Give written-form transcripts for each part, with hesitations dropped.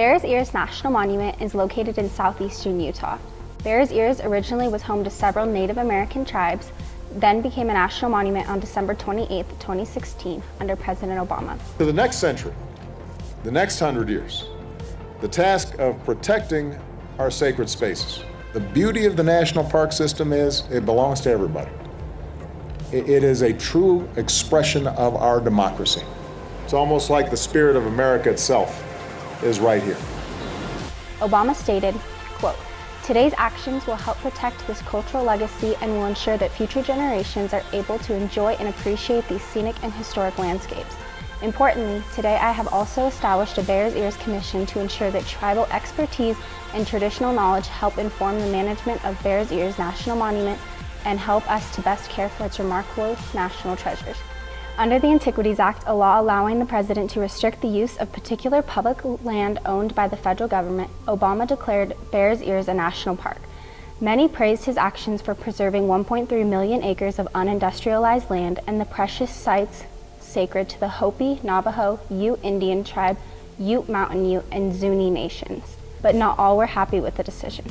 Bears Ears National Monument is located in southeastern Utah. Bears Ears originally was home to several Native American tribes, then became a national monument on December 28, 2016, under President Obama. For the next century, the next 100 years, the task of protecting our sacred spaces. The beauty of the national park system is it belongs to everybody. It is a true expression of our democracy. It's almost like the spirit of America itself is right here. Obama stated, quote, "Today's actions will help protect this cultural legacy and will ensure that future generations are able to enjoy and appreciate these scenic and historic landscapes. Importantly, today I have also established a Bears Ears Commission to ensure that tribal expertise and traditional knowledge help inform the management of Bears Ears National Monument and help us to best care for its remarkable national treasures." Under the Antiquities Act, a law allowing the president to restrict the use of particular public land owned by the federal government, Obama declared Bears Ears a national park. Many praised his actions for preserving 1.3 million acres of unindustrialized land and the precious sites sacred to the Hopi, Navajo, Ute Indian tribe, Ute Mountain Ute, and Zuni nations. But not all were happy with the decision.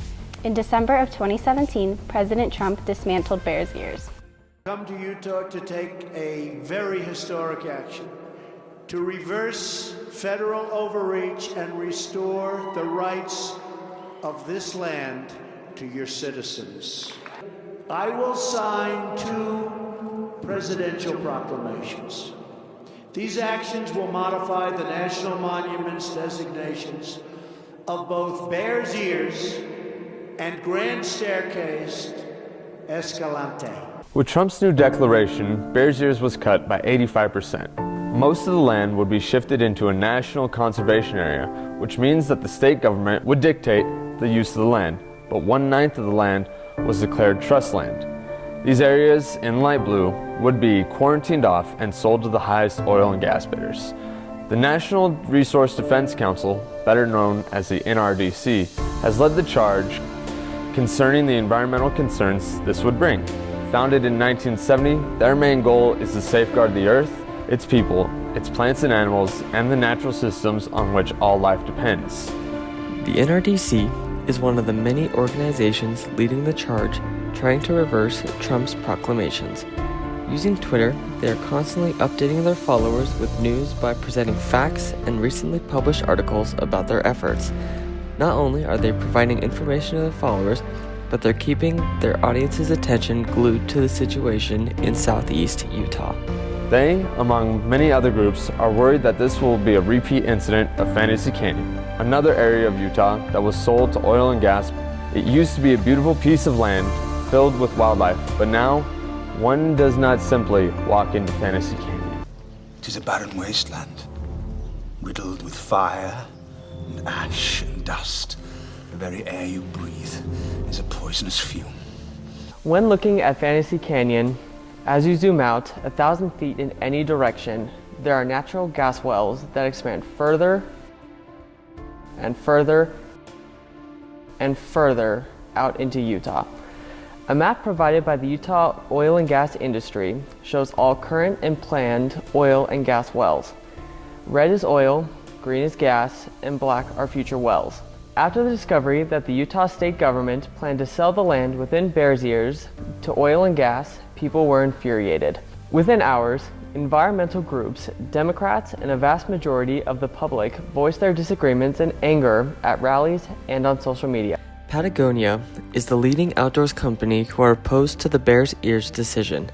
In December of 2017, President Trump dismantled Bears Ears. Come to Utah to take a very historic action, to reverse federal overreach and restore the rights of this land to your citizens. I will sign 2 presidential proclamations. These actions will modify the national monuments designations of both Bears Ears and Grand Staircase Escalante. With Trump's new declaration, Bears Ears was cut by 85%. Most of the land would be shifted into a national conservation area, which means that the state government would dictate the use of the land, but 1/9 of the land was declared trust land. These areas in light blue would be quarantined off and sold to the highest oil and gas bidders. The National Resource Defense Council, better known as the NRDC, has led the charge concerning the environmental concerns this would bring. Founded in 1970, their main goal is to safeguard the earth, its people, its plants and animals, and the natural systems on which all life depends. The NRDC is one of the many organizations leading the charge trying to reverse Trump's proclamations. Using Twitter, they are constantly updating their followers with news by presenting facts and recently published articles about their efforts. Not only are they providing information to their followers, but they're keeping their audience's attention glued to the situation in southeast Utah. They, among many other groups, are worried that this will be a repeat incident of Fantasy Canyon, another area of Utah that was sold to oil and gas. It used to be a beautiful piece of land filled with wildlife, but now one does not simply walk into Fantasy Canyon. It is a barren wasteland, riddled with fire and ash and dust. The very air you breathe is a poisonous fume. When looking at Fantasy Canyon, as you zoom out 1,000 feet in any direction, there are natural gas wells that expand further and further and further out into Utah. A map provided by the Utah oil and gas industry shows all current and planned oil and gas wells. Red is oil, green is gas, and black are future wells. After the discovery that the Utah state government planned to sell the land within Bears Ears to oil and gas, people were infuriated. Within hours, environmental groups, Democrats, and a vast majority of the public voiced their disagreements and anger at rallies and on social media. Patagonia is the leading outdoors company who are opposed to the Bears Ears decision,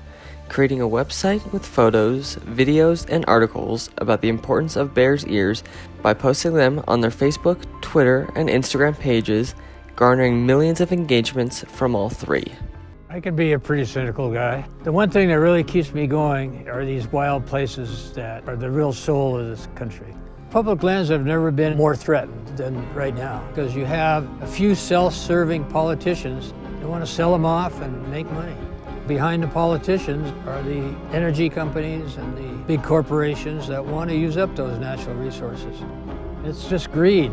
creating a website with photos, videos, and articles about the importance of Bears Ears by posting them on their Facebook, Twitter, and Instagram pages, garnering millions of engagements from all 3. I can be a pretty cynical guy. The one thing that really keeps me going are these wild places that are the real soul of this country. Public lands have never been more threatened than right now because you have a few self-serving politicians that want to sell them off and make money. Behind the politicians are the energy companies and the big corporations that want to use up those natural resources. It's just greed.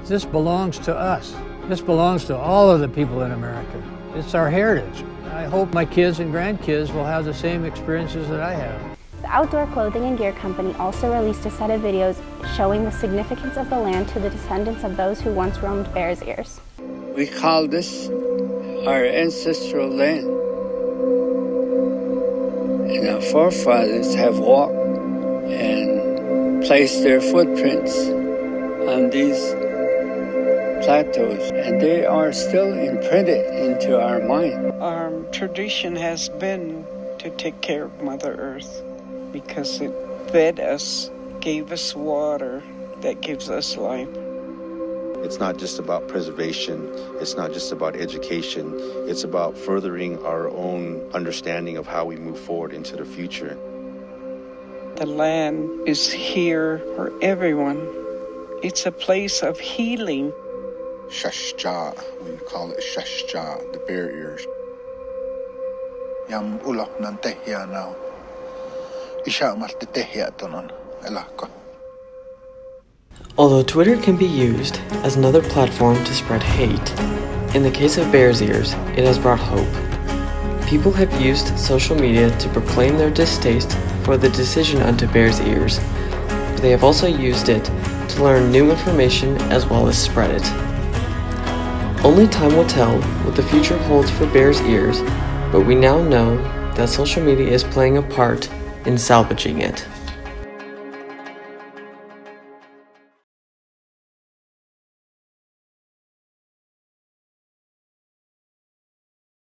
This belongs to us. This belongs to all of the people in America. It's our heritage. I hope my kids and grandkids will have the same experiences that I have. The Outdoor Clothing and Gear Company also released a set of videos showing the significance of the land to the descendants of those who once roamed Bears Ears. We call this our ancestral land. And our forefathers have walked and placed their footprints on these plateaus, and they are still imprinted into our mind. Our tradition has been to take care of Mother Earth because it fed us, gave us water that gives us life. It's not just about preservation, it's not just about education, it's about furthering our own understanding of how we move forward into the future. The land is here for everyone. It's a place of healing. Shashja, we call it Shashja, the Bear Ears. Yam ulok nan tehya now. Isha mal tehya tonon elako. Although Twitter can be used as another platform to spread hate, in the case of Bears Ears, it has brought hope. People have used social media to proclaim their distaste for the decision unto Bears Ears, but they have also used it to learn new information as well as spread it. Only time will tell what the future holds for Bears Ears, but we now know that social media is playing a part in salvaging it.